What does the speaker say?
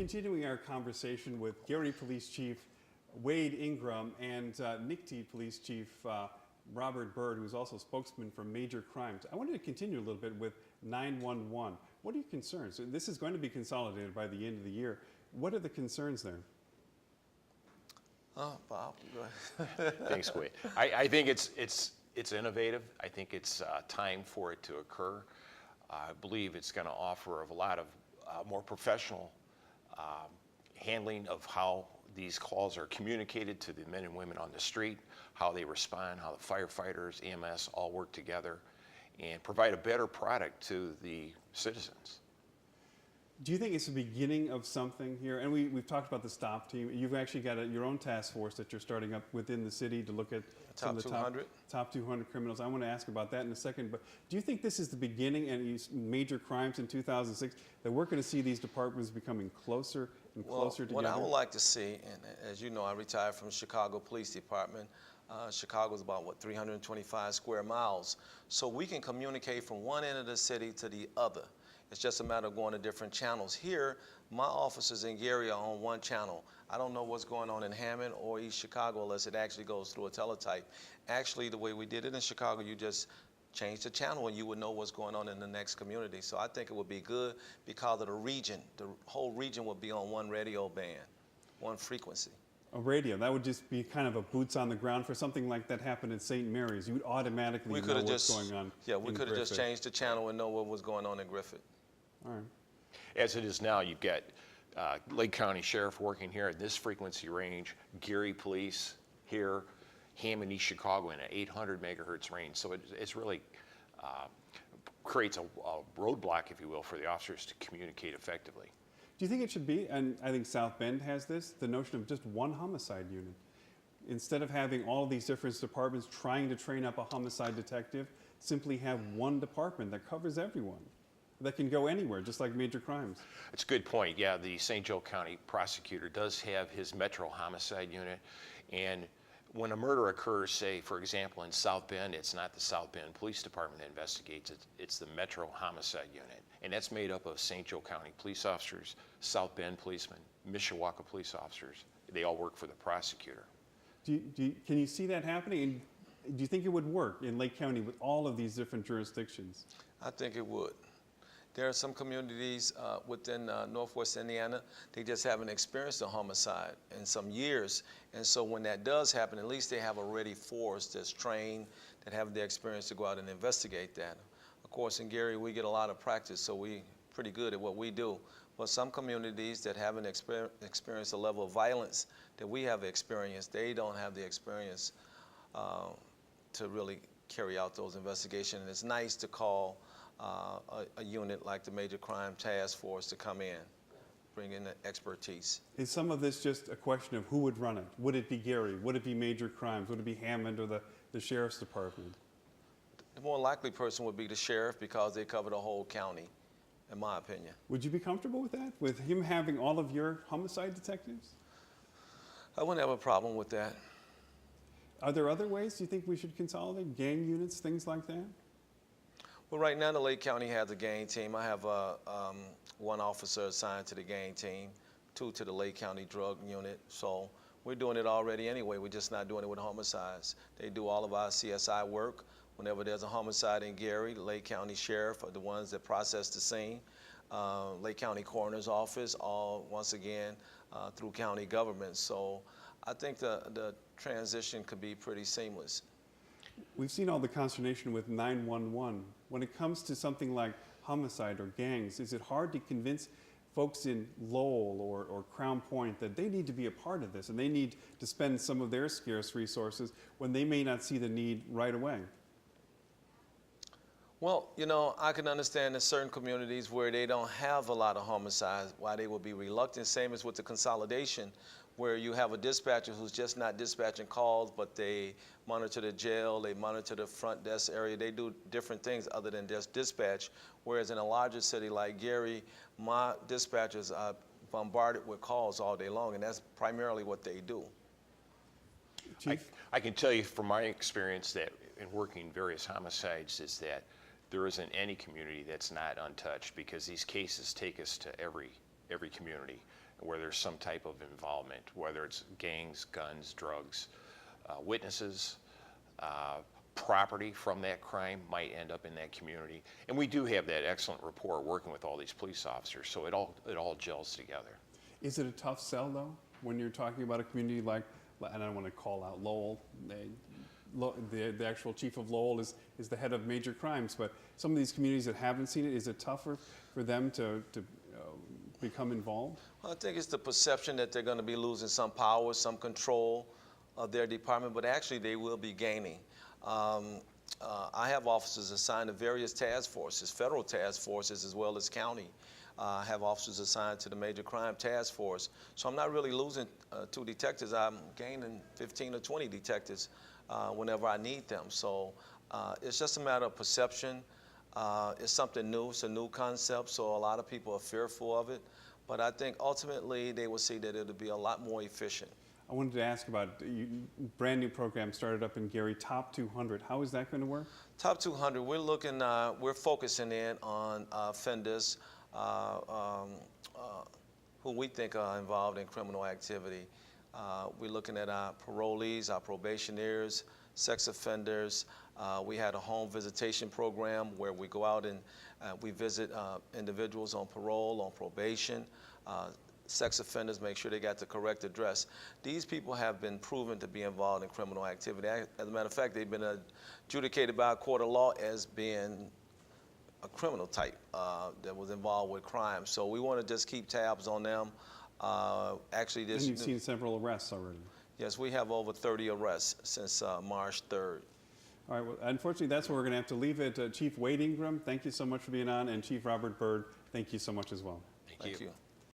continuing our conversation with Gary Police Chief Wade Ingram and NICTE Police Chief Robert Bird, who's also spokesman for major crimes. I wanted to continue a little bit with 911. What are your concerns? This is going to be consolidated by the end of the year. What are the concerns there? Bob, go ahead. Thanks, Wade. I think it's innovative. I think it's time for it to occur. I believe it's going to offer a lot of more professional handling of how these calls are communicated to the men and women on the street, how they respond, how the firefighters, EMS all work together, and provide a better product to the citizens. Do you think it's the beginning of something here? And we've talked about the STOP team. You've actually got your own task force that you're starting up within the city to look at some of the top 200 criminals. I want to ask about that in a second. But do you think this is the beginning and major crimes in 2006, that we're going to see these departments becoming closer and closer together? What I would like to see, and as you know, I retired from Chicago Police Department. Chicago is about, 325 square miles. So we can communicate from one end of the city to the other. It's just a matter of going to different channels. Here, my officers in Gary are on one channel. I don't know what's going on in Hammond or East Chicago unless it actually goes through a teletype. Actually, the way we did it in Chicago, you just change the channel and you would know what's going on in the next community. So I think it would be good because of the region. The whole region would be on one radio band, one frequency. A radio, that would just be kind of a boots on the ground for something like that happened in St. Mary's. You would automatically know what's going on. Yeah, we could have just changed the channel and know what was going on in Griffith. All right. As it is now, you've got Lake County Sheriff working here at this frequency range, Gary Police here, Hammond, East Chicago in an 800 megahertz range. So it's really creates a roadblock, if you will, for the officers to communicate effectively. Do you think it should be, and I think South Bend has this, the notion of just one homicide unit? Instead of having all of these different departments trying to train up a homicide detective, simply have one department that covers everyone, that can go anywhere, just like major crimes. It's a good point. Yeah, the St. Joe County prosecutor does have his Metro Homicide Unit, and when a murder occurs, say, for example, in South Bend, it's not the South Bend Police Department that investigates it, it's the Metro Homicide Unit. And that's made up of St. Joe County police officers, South Bend policemen, Mishawaka police officers. They all work for the prosecutor. Can you see that happening? And do you think it would work in Lake County with all of these different jurisdictions? I think it would. There are some communities within Northwest Indiana, they just haven't experienced a homicide in some years. And so when that does happen, at least they have a ready force that's trained, that have the experience to go out and investigate that. Of course, in Gary, we get a lot of practice, so we're pretty good at what we do. But some communities that haven't experienced a level of violence that we have experienced, they don't have the experience to really carry out those investigations. And it's nice to call a unit like the Major Crime Task Force to come in, bring in the expertise. Is some of this just a question of who would run it? Would it be Gary? Would it be Major Crimes? Would it be Hammond or the Sheriff's Department? The more likely person would be the sheriff because they cover the whole county, in my opinion. Would you be comfortable with that? With him having all of your homicide detectives? I wouldn't have a problem with that. Are there other ways you think we should consolidate? Gang units, things like that? Well, right now the Lake County has a gang team. I have one officer assigned to the gang team, 2 to the Lake County drug unit. So we're doing it already anyway. We're just not doing it with homicides. They do all of our CSI work. Whenever there's a homicide in Gary, the Lake County Sheriff are the ones that process the scene. Lake County Coroner's Office, all once again through county government. So I think the transition could be pretty seamless. We've seen all the consternation with 911. When it comes to something like homicide or gangs, is it hard to convince folks in Lowell or Crown Point that they need to be a part of this and they need to spend some of their scarce resources when they may not see the need right away? Well, you know, I can understand in certain communities where they don't have a lot of homicides, why they would be reluctant. Same as with the consolidation, where you have a dispatcher who's just not dispatching calls, but they monitor the jail, they monitor the front desk area. They do different things other than just dispatch. Whereas in a larger city like Gary, my dispatchers are bombarded with calls all day long, and that's primarily what they do. I can tell you from my experience that in working various homicides is that there isn't any community that's not untouched, because these cases take us to every community. where there's some type of involvement, whether it's gangs, guns, drugs, witnesses, property from that crime might end up in that community. And we do have that excellent rapport working with all these police officers, so it all gels together. Is it a tough sell, though, when you're talking about a community like, and I don't want to call out Lowell, the actual chief of Lowell is the head of major crimes, but some of these communities that haven't seen it, is it tougher for them to become involved? Well, I think it's the perception that they're going to be losing some power, some control of their department, but actually they will be gaining. I have officers assigned to various task forces, federal task forces as well as county. I have officers assigned to the major crime task force. So I'm not really losing 2 detectives. I'm gaining 15 or 20 detectives whenever I need them. So it's just a matter of perception. It's something new. It's a new concept, so a lot of people are fearful of it. But I think ultimately they will see that it'll be a lot more efficient. I wanted to ask about brand new program started up in Gary, Top 200. How is that going to work? Top 200, we're focusing in on offenders who we think are involved in criminal activity. We're looking at our parolees, our probationers, sex offenders. We had a home visitation program where we go out and we visit individuals on parole, on probation, sex offenders, make sure they got the correct address. These people have been proven to be involved in criminal activity. As a matter of fact, they've been adjudicated by a court of law as being a criminal type that was involved with crime. So we want to just keep tabs on them. Actually, And you've seen several arrests already. Yes, we have over 30 arrests since March 3rd. All right, well, unfortunately, that's where we're going to have to leave it. Chief Wade Ingram, thank you so much for being on, and Chief Robert Byrd, thank you so much as well. Thank you.